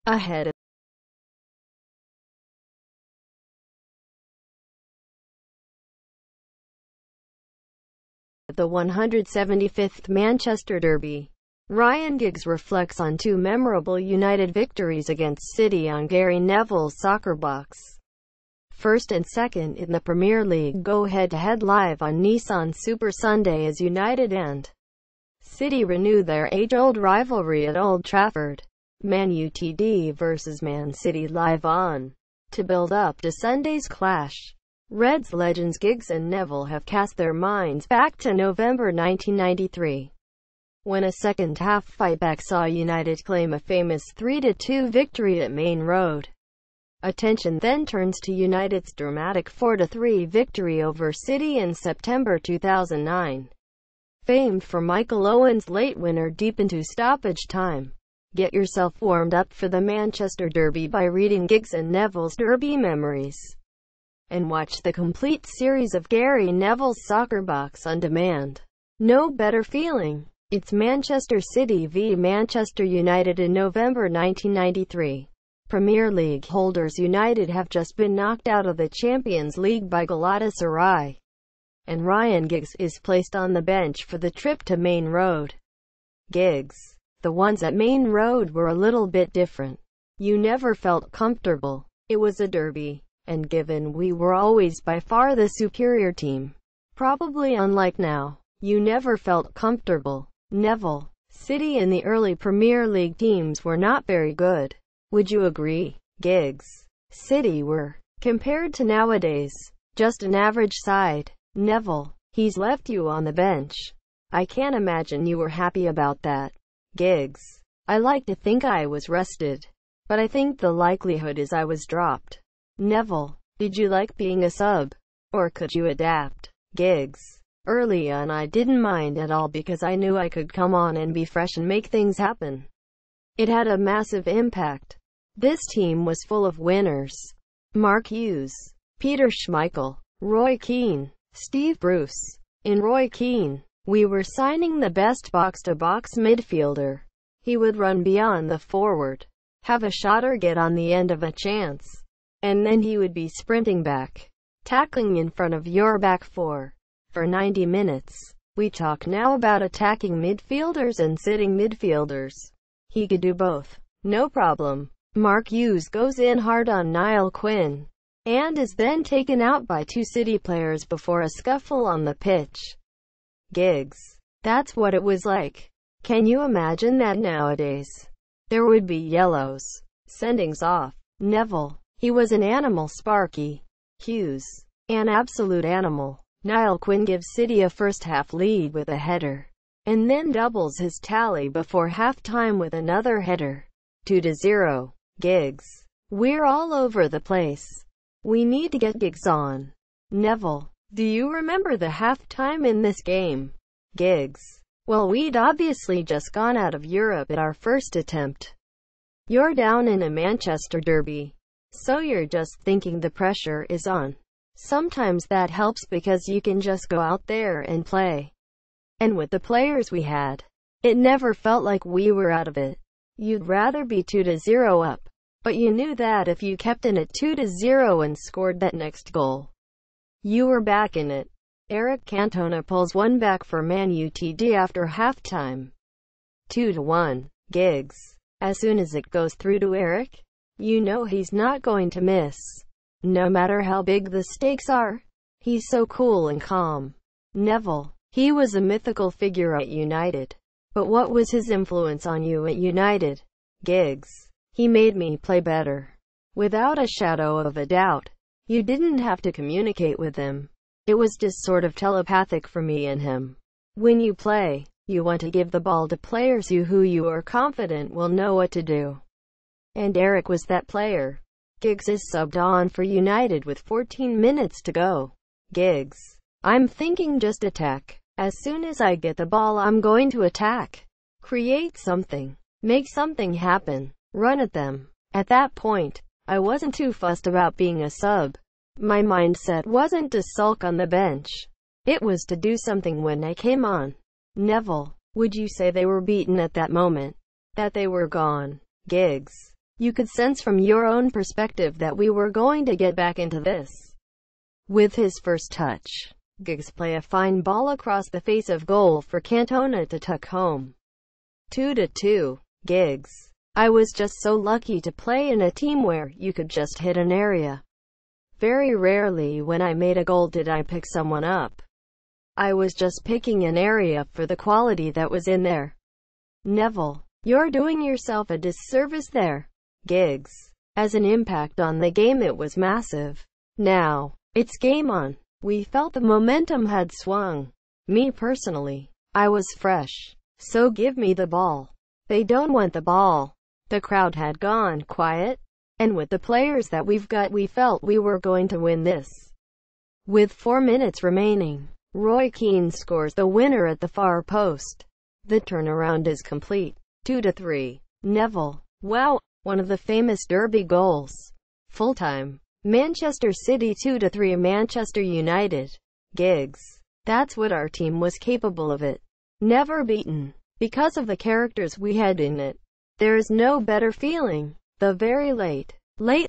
Ahead of the 175th Manchester Derby, Ryan Giggs reflects on two memorable United victories against City on Gary Neville's soccer box. First and second in the Premier League go head-to-head live on NewsZone Super Sunday as United and City renew their age-old rivalry at Old Trafford. Man Utd vs Man City live on. To build up to Sunday's clash, Reds legends Giggs and Neville have cast their minds back to November 1993, when a second-half fightback saw United claim a famous 3-2 victory at Main Road. Attention then turns to United's dramatic 4-3 victory over City in September 2009. Famed for Michael Owen's late winner deep into stoppage time. Get yourself warmed up for the Manchester Derby by reading Giggs and Neville's Derby Memories, and watch the complete series of Gary Neville's Soccer Box on demand. No better feeling. It's Manchester City v Manchester United in November 1993. Premier League holders United have just been knocked out of the Champions League by Galatasaray, and Ryan Giggs is placed on the bench for the trip to Main Road. Giggs: the ones at Main Road were a little bit different. You never felt comfortable. It was a derby, and given we were always by far the superior team, probably unlike now, you never felt comfortable. Neville: City in the early Premier League teams were not very good. Would you agree? Giggs: City were, compared to nowadays, just an average side. Neville: he's left you on the bench. I can't imagine you were happy about that. Giggs: I like to think I was rested, but I think the likelihood is I was dropped. Neville: did you like being a sub? Or could you adapt? Giggs: early on I didn't mind at all because I knew I could come on and be fresh and make things happen. It had a massive impact. This team was full of winners. Mark Hughes, Peter Schmeichel, Roy Keane, Steve Bruce. In Roy Keane, we were signing the best box-to-box midfielder. He would run beyond the forward, have a shot or get on the end of a chance, and then he would be sprinting back, tackling in front of your back four, for 90 minutes. We talk now about attacking midfielders and sitting midfielders. He could do both, no problem. Mark Hughes goes in hard on Niall Quinn, and is then taken out by two City players before a scuffle on the pitch. Giggs: that's what it was like. Can you imagine that nowadays? There would be yellows, sendings off. Neville: he was an animal. Sparky. Hughes: an absolute animal. Niall Quinn gives City a first-half lead with a header, and then doubles his tally before half-time with another header. 2-0. Giggs: we're all over the place. We need to get Giggs on. Neville: do you remember the half-time in this game? Giggs: well, we'd obviously just gone out of Europe at our first attempt. You're down in a Manchester derby, so you're just thinking the pressure is on. Sometimes that helps because you can just go out there and play. And with the players we had, it never felt like we were out of it. You'd rather be 2-0 up, but you knew that if you kept in at 2-0 and scored that next goal, you were back in it. Eric Cantona pulls one back for Man Utd after halftime. 2-1. Giggs: as soon as it goes through to Eric, you know he's not going to miss. No matter how big the stakes are, he's so cool and calm. Neville: he was a mythical figure at United. But what was his influence on you at United? Giggs: he made me play better. Without a shadow of a doubt. You didn't have to communicate with him. It was just sort of telepathic for me and him. When you play, you want to give the ball to players who you are confident will know what to do. And Eric was that player. Giggs is subbed on for United with 14 minutes to go. Giggs: I'm thinking just attack. As soon as I get the ball I'm going to attack. Create something. Make something happen. Run at them. At that point, I wasn't too fussed about being a sub. My mindset wasn't to sulk on the bench. It was to do something when I came on. Neville, would you say they were beaten at that moment? That they were gone? Giggs, you could sense from your own perspective that we were going to get back into this. With his first touch, Giggs play a fine ball across the face of goal for Cantona to tuck home. 2-2. Giggs, I was just so lucky to play in a team where you could just hit an area. Very rarely when I made a goal did I pick someone up. I was just picking an area for the quality that was in there. Neville, you're doing yourself a disservice there. Giggs, as an impact on the game it was massive. Now, it's game on. We felt the momentum had swung. Me personally, I was fresh. So give me the ball. They don't want the ball. The crowd had gone quiet. And with the players that we've got, we felt we were going to win this. With 4 minutes remaining, Roy Keane scores the winner at the far post. The turnaround is complete. 2-3. Neville, wow, one of the famous Derby goals. Full-time. Manchester City 2-3 Manchester United. Giggs, that's what our team was capable of it. Never beaten. Because of the characters we had in it. There is no better feeling. The very late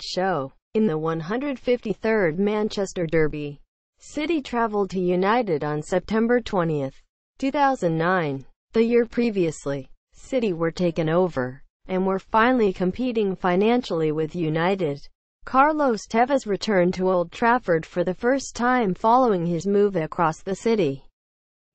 show. In the 153rd Manchester Derby, City travelled to United on September 20, 2009. The year previously, City were taken over, and were finally competing financially with United. Carlos Tevez returned to Old Trafford for the first time following his move across the city.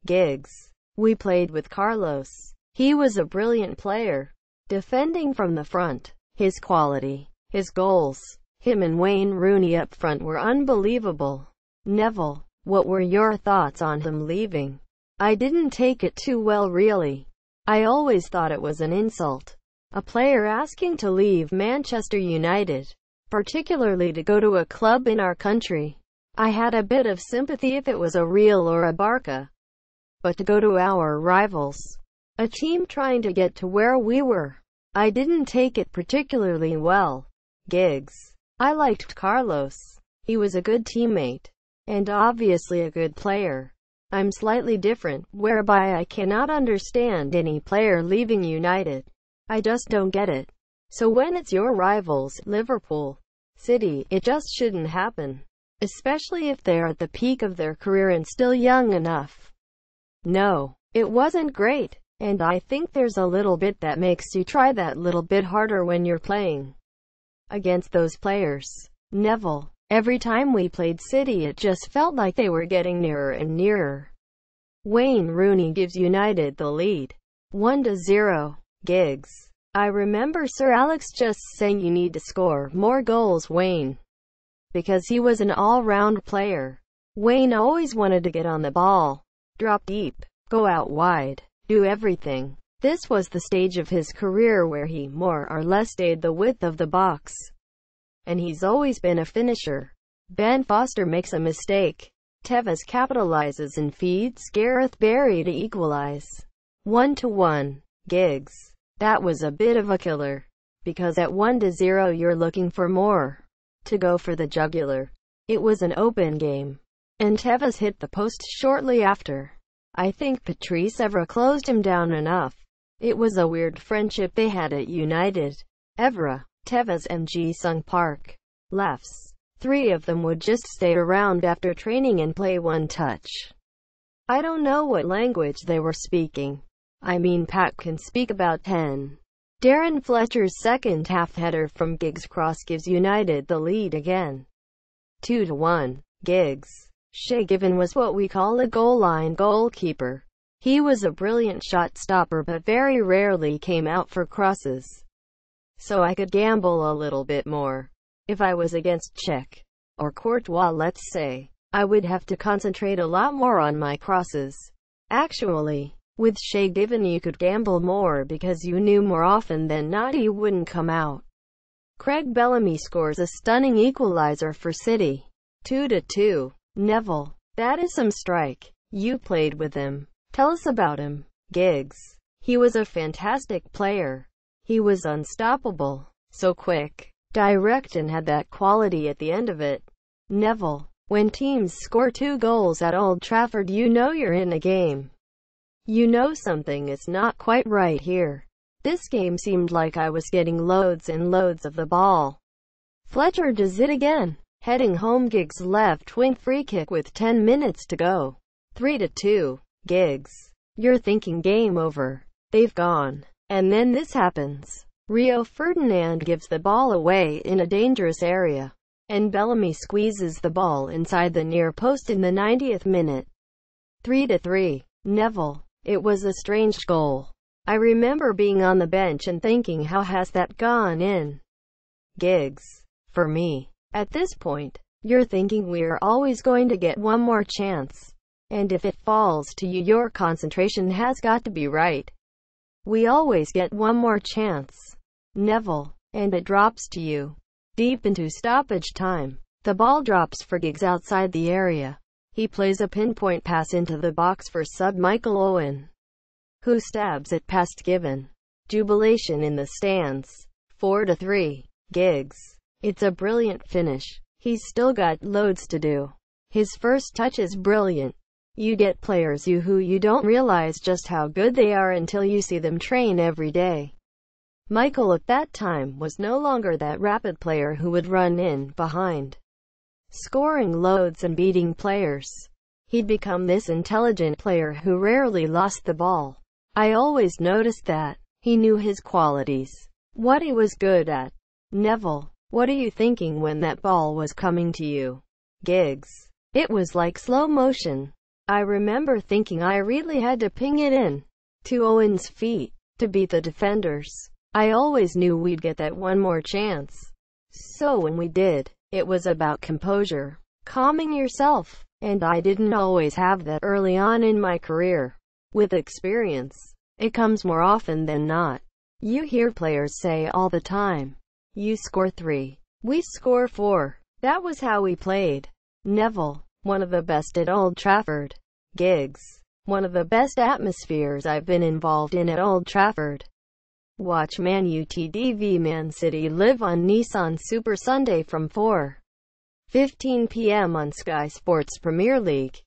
Giggs, we played with Carlos. He was a brilliant player. Defending from the front, his quality, his goals, him and Wayne Rooney up front were unbelievable. Neville, what were your thoughts on him leaving? I didn't take it too well really. I always thought it was an insult. A player asking to leave Manchester United, particularly to go to a club in our country. I had a bit of sympathy if it was a Real or a Barca. But to go to our rivals, a team trying to get to where we were, I didn't take it particularly well. Giggs, I liked Carlos. He was a good teammate. And obviously a good player. I'm slightly different, whereby I cannot understand any player leaving United. I just don't get it. So when it's your rivals, Liverpool, City, it just shouldn't happen. Especially if they're at the peak of their career and still young enough. No, it wasn't great. And I think there's a little bit that makes you try that little bit harder when you're playing against those players. Neville, every time we played City it just felt like they were getting nearer and nearer. Wayne Rooney gives United the lead. 1-0. Giggs, I remember Sir Alex just saying you need to score more goals, Wayne. Because he was an all-round player. Wayne always wanted to get on the ball, drop deep, go out wide, do everything. This was the stage of his career where he more or less stayed the width of the box. And he's always been a finisher. Ben Foster makes a mistake. Tevez capitalizes and feeds Gareth Barry to equalize. 1-1. Giggs, that was a bit of a killer. Because at 1-0 you're looking for more. To go for the jugular. It was an open game. And Tevez hit the post shortly after. I think Patrice Evra closed him down enough. It was a weird friendship they had at United. Evra, Tevez and Ji-sung Park. Lefts. 3 of them would just stay around after training and play one touch. I don't know what language they were speaking. I mean Pat can speak about 10. Darren Fletcher's second half header from Giggs' cross gives United the lead again. 2-1. Giggs. Shay Given was what we call a goal line goalkeeper. He was a brilliant shot stopper but very rarely came out for crosses. So I could gamble a little bit more. If I was against Cech, or Courtois let's say, I would have to concentrate a lot more on my crosses. Actually, with Shay Given you could gamble more because you knew more often than not he wouldn't come out. Craig Bellamy scores a stunning equalizer for City. 2-2. Neville, that is some strike. You played with him. Tell us about him. Giggs, he was a fantastic player. He was unstoppable. So quick, direct and had that quality at the end of it. Neville, when teams score 2 goals at Old Trafford you know you're in a game. You know something is not quite right here. This game seemed like I was getting loads and loads of the ball. Fletcher does it again. Heading home, Giggs left wing free kick with 10 minutes to go. 3-2. Giggs. You're thinking game over. They've gone. And then this happens. Rio Ferdinand gives the ball away in a dangerous area, and Bellamy squeezes the ball inside the near post in the 90th minute. 3-3. Neville. It was a strange goal. I remember being on the bench and thinking, how has that gone in? Giggs. For me. At this point, you're thinking we're always going to get one more chance. And if it falls to you, your concentration has got to be right. We always get one more chance. Neville. And it drops to you. Deep into stoppage time. The ball drops for Giggs outside the area. He plays a pinpoint pass into the box for sub Michael Owen, who stabs it past Given. Jubilation in the stands. 4-3. Giggs. It's a brilliant finish. He's still got loads to do. His first touch is brilliant. You get players who you don't realize just how good they are until you see them train every day. Michael at that time was no longer that rapid player who would run in behind, scoring loads and beating players. He'd become this intelligent player who rarely lost the ball. I always noticed that. He knew his qualities, what he was good at. Neville. What are you thinking when that ball was coming to you? Giggs. It was like slow motion. I remember thinking I really had to ping it in to Owen's feet to beat the defenders. I always knew we'd get that one more chance. So when we did, it was about composure, calming yourself, and I didn't always have that early on in my career. With experience, it comes more often than not. You hear players say all the time, you score 3, we score 4. That was how we played. Neville. One of the best at Old Trafford. Giggs. One of the best atmospheres I've been involved in at Old Trafford. Watch Man Utd v Man City live on Nissan Super Sunday from 4:15 p.m. on Sky Sports Premier League.